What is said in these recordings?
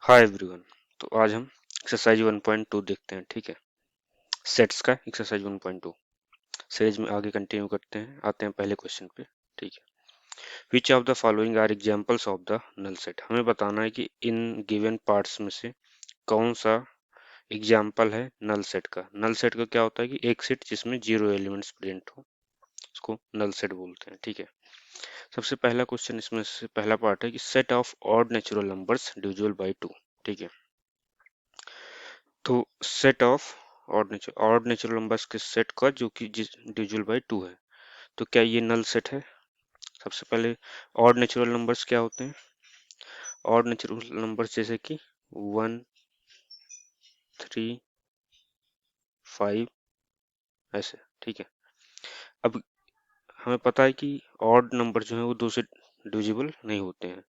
Hi everyone. तो आज हम एक्सरसाइज 1.2 देखते हैं। ठीक है, सेट्स का एक्सरसाइज 1.2 सीरीज में आगे कंटिन्यू करते हैं। आते हैं पहले क्वेश्चन पे। ठीक है, which of the following are examples of the null set. हमें बताना है कि इन गिवन पार्ट्स में से कौन सा एग्जाम्पल है नल सेट का। नल सेट का क्या होता है कि एक सेट जिसमें जीरो एलिमेंट्स प्रेजेंट हो, उसको नल सेट बोलते हैं। ठीक है, सबसे पहला क्वेश्चन इसमें से पहला पार्ट है कि set of odd natural numbers divisible by 2। ठीक है, तो set of odd natural numbers के सेट का जो कि डिविजिबल बाय 2 है, तो क्या ये नल सेट है। सबसे पहले ऑड नेचुरल नंबर्स क्या होते हैं। ऑड नेचुरल नंबर्स जैसे कि 1, 3, 5 ऐसे। ठीक है, अब हमें पता है कि ऑड नंबर जो है वो दो से डिविजिबल नहीं होते हैं,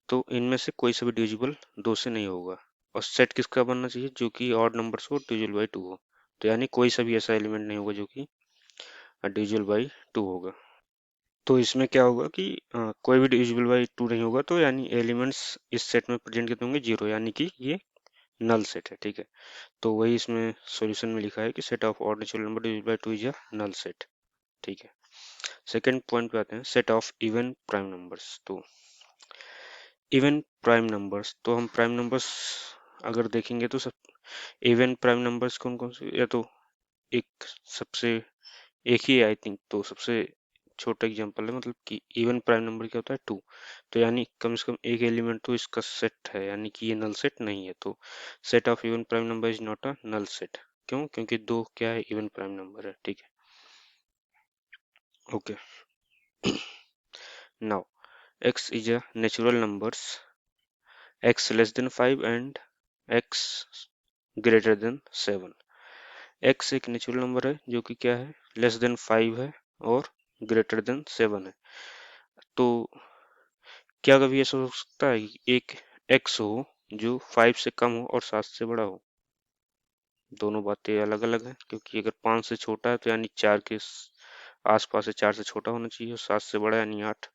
तो इनमें से कोई सा भी डिविजिबल दो से नहीं होगा। और सेट किसका बनना चाहिए, जो कि ऑड नंबर्स हो डिविजिबल बाय 2 हो। तो यानी कोई सा भी ऐसा एलिमेंट नहीं होगा जो कि डिविजिबल बाय 2 होगा। तो इसमें क्या होगा कि कोई भी डिविजिबल बाई 2 नहीं होगा, तो यानी एलिमेंट्स इस सेट में प्रेजेंट कितने होंगे, जीरो, यानी कि ये नल सेट है। ठीक है, तो वही इसमें सॉल्यूशन में लिखा है कि set of odd natural number divisible by 2 is a null set. ठीक है, सेकंड पॉइंट पे आते हैं, set of even prime numbers. तो इवन प्राइम नंबर्स, तो हम प्राइम नंबर्स अगर देखेंगे तो सब इवन प्राइम नंबर्स कौन कौन से, या तो एक सबसे एक ही आई थिंक, तो सबसे छोटा एग्जांपल है, मतलब कि इवन प्राइम नंबर क्या होता है, 2। तो यानी कम से कम एक एलिमेंट तो इसका सेट है, यानी कि ये नल सेट नहीं है। तो set of even prime number is not a null set. क्यों? क्योंकि दो क्या है, इवन प्राइम नंबर है। ठीक है, okay. Now x is a natural numbers, x less than 5 and x greater than 7। x एक नेचुरल नंबर है जो कि क्या है, लेस देन 5 है और ग्रेटर देन 7 है। तो क्या कभी ऐसा हो सकता है कि एक x हो जो 5 से कम हो और 7 से बड़ा हो। दोनों बातें अलग अलग हैं, क्योंकि अगर 5 से छोटा है तो यानी 4 के आसपास है, 4 से छोटा होना चाहिए, और 7 से बड़ा यानी 8।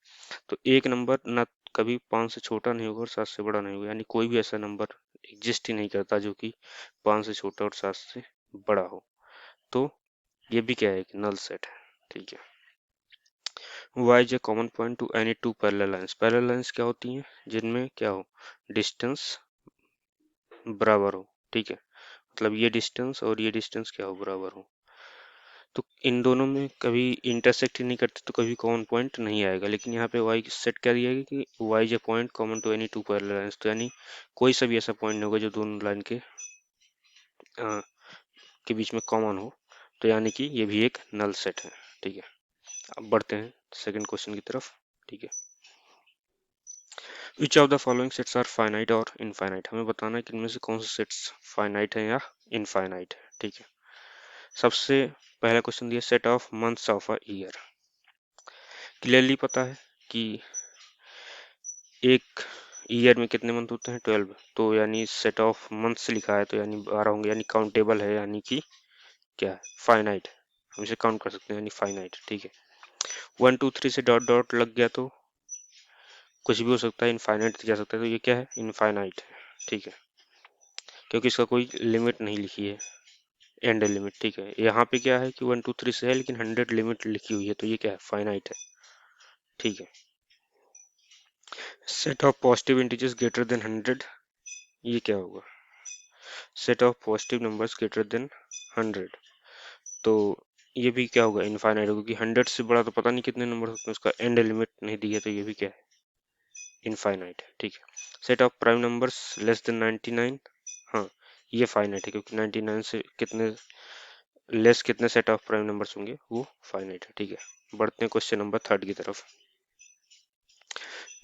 तो एक नंबर ना कभी 5 से छोटा नहीं होगा और 7 से बड़ा नहीं होगा, यानी कोई भी ऐसा नंबर एग्जिस्ट ही नहीं करता जो कि 5 से छोटा और 7 से बड़ा हो। तो ये भी क्या है, कि नल सेट है। ठीक है, y is A common point two any two parallel lines. Parallel lines क्या होती हैं, जिनमें क्या हो, डिस्टेंस बराबर हो। ठीक है, मतलब ये डिस्टेंस और ये डिस्टेंस क्या हो, बराबर हो। तो इन दोनों में कभी इंटरसेक्ट ही नहीं करते, तो कभी कॉमन पॉइंट नहीं आएगा। लेकिन यहाँ पे y सेट क्या दिया गया कि y is a point common to any two parallel lines. तो यानी कोई सा भी ऐसा पॉइंट नहीं होगा जो दोनों लाइन के बीच में कॉमन हो। तो यानी कि ये भी एक नल सेट है। ठीक है, अब बढ़ते हैं सेकंड क्वेश्चन की तरफ। ठीक है, which of the following sets are finite और इनफाइनाइट। हमें बताना है कि इनमें से कौन से सेट्स फाइनाइट है या इनफाइनाइट है। ठीक है, सबसे पहला क्वेश्चन दिया, set of months of a year. Clearly पता है कि एक ईयर में कितने मंथ होते हैं, 12। तो यानी सेट ऑफ मंथ्स लिखा है तो यानी 12 होंगे, यानी काउंटेबल है, यानी कि क्या है, फाइनाइट। हम इसे काउंट कर सकते हैं, यानी फाइनाइट। ठीक है, 1 2 3 से डॉट डॉट लग गया तो कुछ भी हो सकता है, इनफाइनाइट जा सकता है, तो ये क्या है, इनफाइनाइट है। ठीक है, क्योंकि इसका कोई लिमिट नहीं लिखी है, एंड लिमिट। ठीक है, यहाँ पे क्या है कि 1 2 3 से है, लेकिन 100 लिमिट लिखी हुई है, तो ये क्या है, फाइनाइट है। ठीक है, set of positive integers greater than 100, ये क्या होगा, set of positive numbers greater than 100। तो ये भी क्या होगा, इनफाइनाइट होगा, क्योंकि 100 से बड़ा तो पता नहीं कितने नंबर होते हैं, उसका एंड लिमिट नहीं दी है, तो ये भी क्या है, इनफाइनाइट है। ठीक है, set of prime numbers less than 99, हाँ ये फाइनाइट है, क्योंकि 99 से कितने लेस कितने सेट ऑफ प्राइम नंबर्स होंगे, वो फाइनाइट है। ठीक है, बढ़ते हैं क्वेश्चन नंबर थर्ड की तरफ।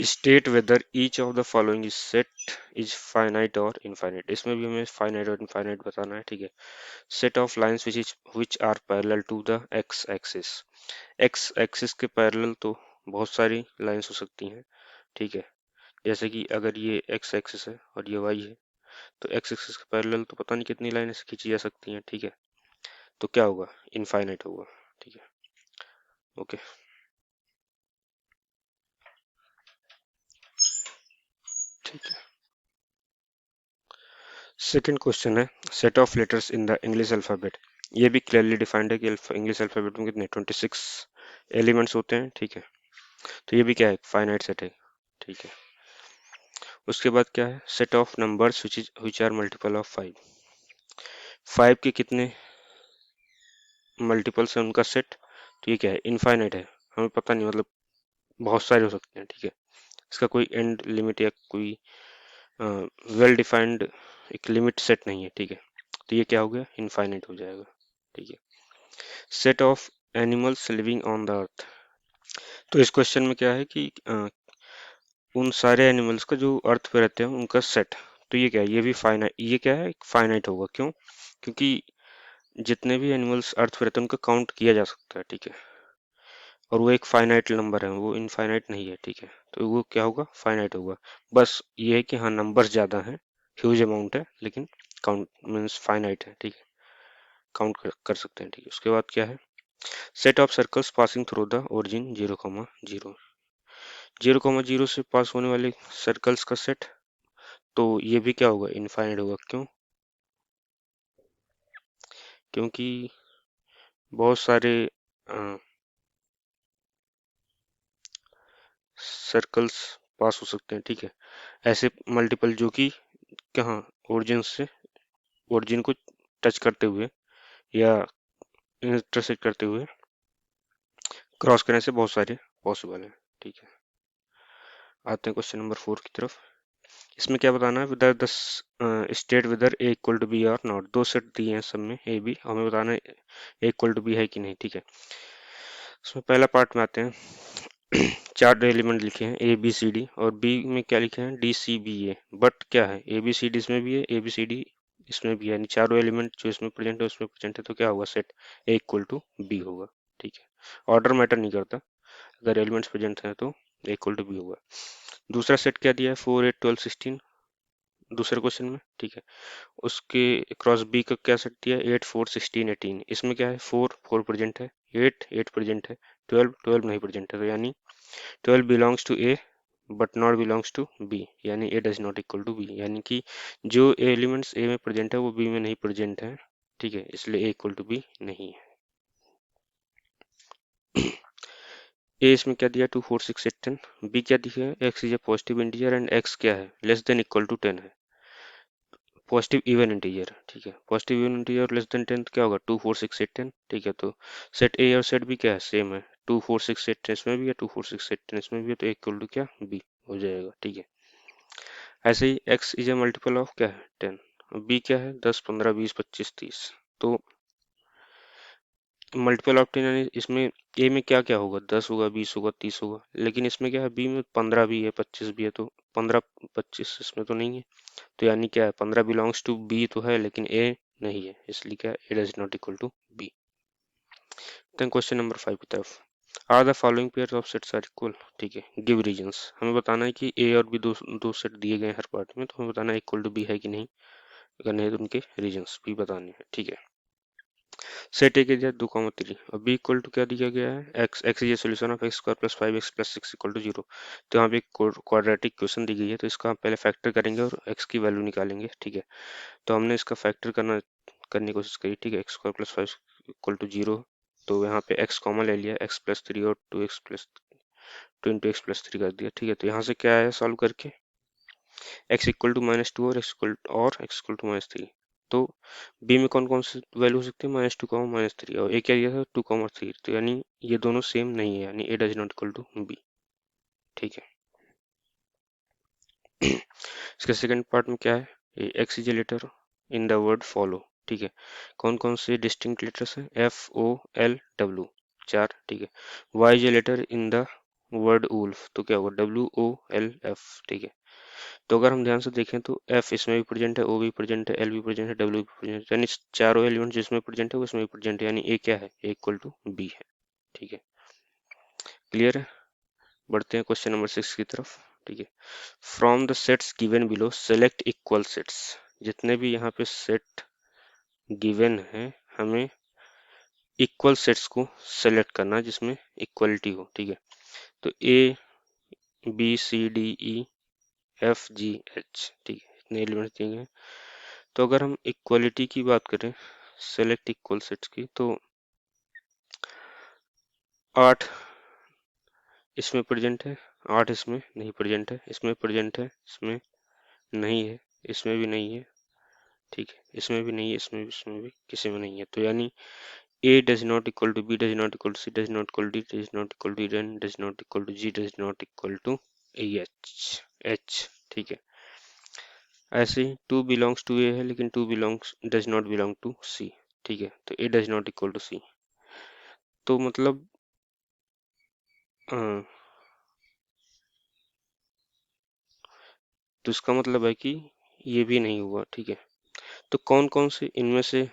State whether each of the following is set is finite और इनफाइनाइट। इसमें भी हमें फाइनाइट और इनफाइनाइट बताना है। ठीक है, set of lines which are parallel to the x axis. X axis के पैरेलल तो बहुत सारी लाइंस हो सकती हैं। ठीक है, जैसे कि अगर ये एक्स एक्सिस है और ये वाई है, तो एक्स एक्सिस के पैरेलल तो पता नहीं कितनी लाइनें खींची जा सकती हैं। ठीक है, तो क्या होगा, इनफाइनाइट होगा। ठीक है, ओके। ठीक है, सेकंड क्वेश्चन है set of letters in the English alphabet. ये भी क्लियरली डिफाइंड है कि इंग्लिश अल्फाबेट में कितने 26 एलिमेंट्स होते हैं, ठीक है। तो ये भी क्या है, फाइनाइट सेट है, ठीक है। उसके बाद क्या है, set of numbers which are multiple of 5। 5 के कितने मल्टीपल्स है उनका सेट। तो ये क्या है, इनफाइनाइट है, हमें पता नहीं, मतलब बहुत सारे हो सकते हैं, ठीक है। इसका कोई एंड लिमिट या कोई वेल डिफाइंड एक लिमिट सेट नहीं है, ठीक है। तो ये क्या हो गया, इनफाइनाइट हो जाएगा, ठीक है। Set of animals living on the earth. तो इस क्वेश्चन में क्या है कि उन सारे एनिमल्स का जो अर्थ पे रहते हैं उनका सेट। तो ये क्या है, ये भी फाइनाइट, ये क्या है, फाइनाइट होगा, क्यों, क्योंकि जितने भी एनिमल्स अर्थ पे रहते हैं उनका काउंट किया जा सकता है, ठीक है। और वो एक फाइनाइट नंबर है, वो इनफाइनाइट नहीं है, ठीक है। तो वो क्या होगा, फाइनाइट होगा। बस ये है कि हाँ नंबर ज्यादा है, ह्यूज अमाउंट है, लेकिन काउंट मीन्स फाइनाइट है, ठीक है, काउंट कर सकते हैं, ठीक है। उसके बाद क्या है, set of circles passing through the origin 0,0। 0,0 से पास होने वाले सर्कल्स का सेट। तो ये भी क्या होगा, इनफाइनाइट होगा, क्यों, क्योंकि बहुत सारे सर्कल्स पास हो सकते हैं, ठीक है। ऐसे मल्टीपल जो कि कहाँ, ओरिजिन से, ओरिजिन को टच करते हुए या इंटरसेक्ट करते हुए क्रॉस करने से बहुत सारे पॉसिबल है, ठीक है। आते हैं क्वेश्चन नंबर 4 की तरफ। इसमें क्या बताना है, whether the state whether A equal to B और नॉट। दो सेट दिए हैं सब में ए बी, हमें बताना है ए इक्वल टू बी है कि नहीं, ठीक है। इसमें पहला पार्ट में आते हैं। चार एलिमेंट लिखे हैं ए बी सी डी, और बी में क्या लिखे हैं, D C B A. But क्या है, ए बी सी डी इसमें भी है, ए बी सी डी इसमें भी है, यानी चारों एलिमेंट जो इसमें प्रेजेंट है उसमें प्रेजेंट है। तो क्या होगा, set A equal to B होगा, ठीक है। ऑर्डर मैटर नहीं करता, अगर एलिमेंट्स प्रेजेंट हैं तो ए इक्वल टू बी होगा। दूसरा सेट क्या दिया है, 4 8 12 16, दूसरे क्वेश्चन में, ठीक है। उसके क्रॉस बी का क्या सेट दिया है, 8 4 16 18। इसमें क्या है, 4 4 प्रेजेंट है, 8 8 प्रेजेंट है, 12 12 नहीं प्रेजेंट है। तो यानी 12 belongs to A but not belongs to B, यानी A does not equal to B, यानी कि जो एलिमेंट्स ए में प्रेजेंट है वो बी में नहीं प्रेजेंट है, ठीक है, इसलिए ए इक्वल टू बी नहीं है। ए इसमें क्या दिया, 2 4 6 8 10। बी क्या दिया है, x is a positive integer and x क्या है, लेस देन इक्वल टू 10 है, पॉजिटिव इवन इंटीजर, ठीक है। Positive even integer less than 10 क्या होगा, 2 4 6 8 10, ठीक है। तो सेट ए और सेट बी क्या है, सेम है, 2 4 6 8 इसमें भी है, 2 4 6 8 इसमें भी है, तो इक्वल टू क्या, बी हो जाएगा, ठीक है। ऐसे ही x is A multiple of क्या है, 10। बी क्या है, 10 15 20 25 30। तो मल्टीपल ऑफ 10 यानी इसमें ए में क्या क्या होगा, 10 होगा, 20 होगा, 30 होगा, लेकिन इसमें क्या है, बी में 15 भी है, 25 भी है। तो 15 25 इसमें तो नहीं है, तो यानी क्या है, 15 बिलोंग्स टू बी तो है लेकिन ए नहीं है, इसलिए क्या, A does not equal to B. Then question number 5 की तरफ। Are the following pair of sets are equal, ठीक है। गिव रीजंस, हमें बताना है कि ए और बी दो दो सेट दिए गए हैं हर पार्ट में, तो हमें बताना है इक्वल टू बी है कि नहीं, अगर नहीं तो उनके रीजंस भी बताने हैं, ठीक है। सेट ए के लिए 2,3 और बी इक्वल टू क्या दिया गया है, x x is solution of x square plus 5x plus 6 equal to 0। तो यहाँ पे एक क्वाड्रेटिक क्वेश्चन दी गई है, तो इसका हम पहले फैक्टर करेंगे और एक्स की वैल्यू निकालेंगे, ठीक है। तो हमने इसका फैक्टर करने की कोशिश करी, ठीक है। X square plus 5 equal to 0, तो यहाँ पे एक्स कॉमन ले लिया, एक्स प्लस 3 और 2x plus 2 into x plus 3 कर दिया, ठीक है। तो यहाँ से क्या है, सॉल्व करके x इक्वल टू -2 और x इक्वल टू -3। तो b में कौन कौन सी वैल्यू हो सकती है, -2 -3, और a क्या दिया था, 2 3। तो यानी ये दोनों सेम नहीं है, यानी a does not equal to b, ठीक है। इसके सेकंड पार्ट में क्या है, ये x is a letter in the word follow, ठीक है। कौन कौन से डिस्टिंक्ट लेटर्स हैं, F O L W, चार, ठीक है। y is a letter in the word wolf, तो क्या होगा, W O L F, ठीक है। तो अगर हम ध्यान से देखें तो F इसमें भी प्रेजेंट है, O भी प्रेजेंट है, L भी प्रेजेंट है, W भी प्रेजेंट है, यानी चारों एलिमेंट जिसमें प्रेजेंट है उसमें भी प्रेजेंट है, यानी A क्या है, A इक्वल टू B है, ठीक है। क्लियर है। बढ़ते हैं क्वेश्चन नंबर 6 की तरफ, ठीक है। From the sets given below select equal sets. जितने भी यहाँ पे सेट गिवन है, हमें इक्वल सेट्स को सेलेक्ट करना है जिसमें इक्वलिटी हो, ठीक है। तो A B C D E F G H, ठीक है, इतने एलिमेंट्स दिए हैं। तो अगर हम इक्वलिटी की बात करें सेलेक्ट इक्वल सेट्स की, तो 8 इसमें प्रेजेंट है, 8 इसमें नहीं प्रेजेंट है, इसमें प्रेजेंट है, इसमें नहीं है, इसमें भी नहीं है, ठीक है, इसमें भी नहीं है, इसमें भी किसी में नहीं है। तो यानी A does not equal to B does not equal to C does not equal to D does not equal to N does not equal to G does not equal to H, ठीक है। ऐसे ही 2 belongs to A है लेकिन 2 belongs does not belong to C, ठीक है, तो A does not equal to C। तो मतलब अ, तो इसका मतलब है कि ये भी नहीं हुआ, ठीक है। तो कौन कौन से इनमें से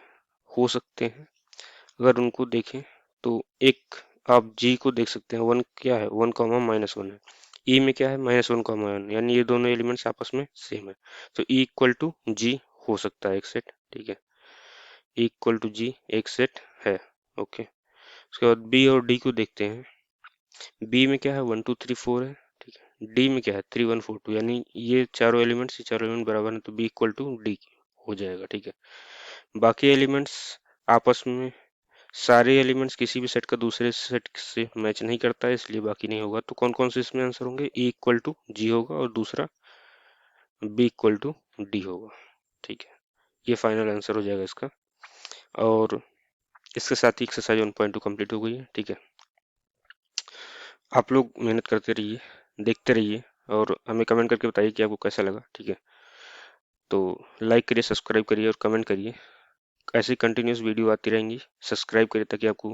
हो सकते हैं, अगर उनको देखें तो एक आप जी को देख सकते हैं, वन क्या है, 1, -1 है। ई में क्या है, -1, यानी ये दोनों एलिमेंट्स आपस में सेम है। तो ई इक्वल टू जी हो सकता है एक सेट, ठीक है, ई इक्वल टू जी एक सेट है, ओके। उसके बाद बी और डी को देखते हैं। बी में क्या है, 1, 2, 3, 4 है, ठीक है। डी में क्या है, 3, 1, 4, 2, यानी ये चारों एलिमेंट्स, ये चारों एलिमेंट बराबर है, तो बी इक्वल टू डी हो जाएगा, ठीक है। बाकी एलिमेंट्स आपस में, सारे एलिमेंट्स किसी भी सेट का दूसरे सेट से मैच नहीं करता है, इसलिए बाकी नहीं होगा। तो कौन कौन से इसमें आंसर होंगे, ई इक्वल टू जी होगा और दूसरा बी इक्वल टू डी होगा, ठीक है। ये फाइनल आंसर हो जाएगा इसका। और इसके साथ ही एक्सरसाइज 1.2 कंप्लीट हो गई है, ठीक है। आप लोग मेहनत करते रहिए, देखते रहिए और हमें कमेंट करके बताइए कि आपको कैसा लगा, ठीक है। तो लाइक करिए, सब्सक्राइब करिए और कमेंट करिए। ऐसी कंटिन्यूस वीडियो आती रहेंगी, सब्सक्राइब करिए ताकि आपको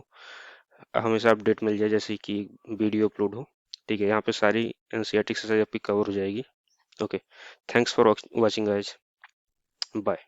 हमेशा अपडेट मिल जाए जैसे कि वीडियो अपलोड हो, ठीक है। यहाँ पे सारी एनसीईआरटी एक्सरसाइज आपकी कवर हो जाएगी, okay. Thanks for watching guys, bye.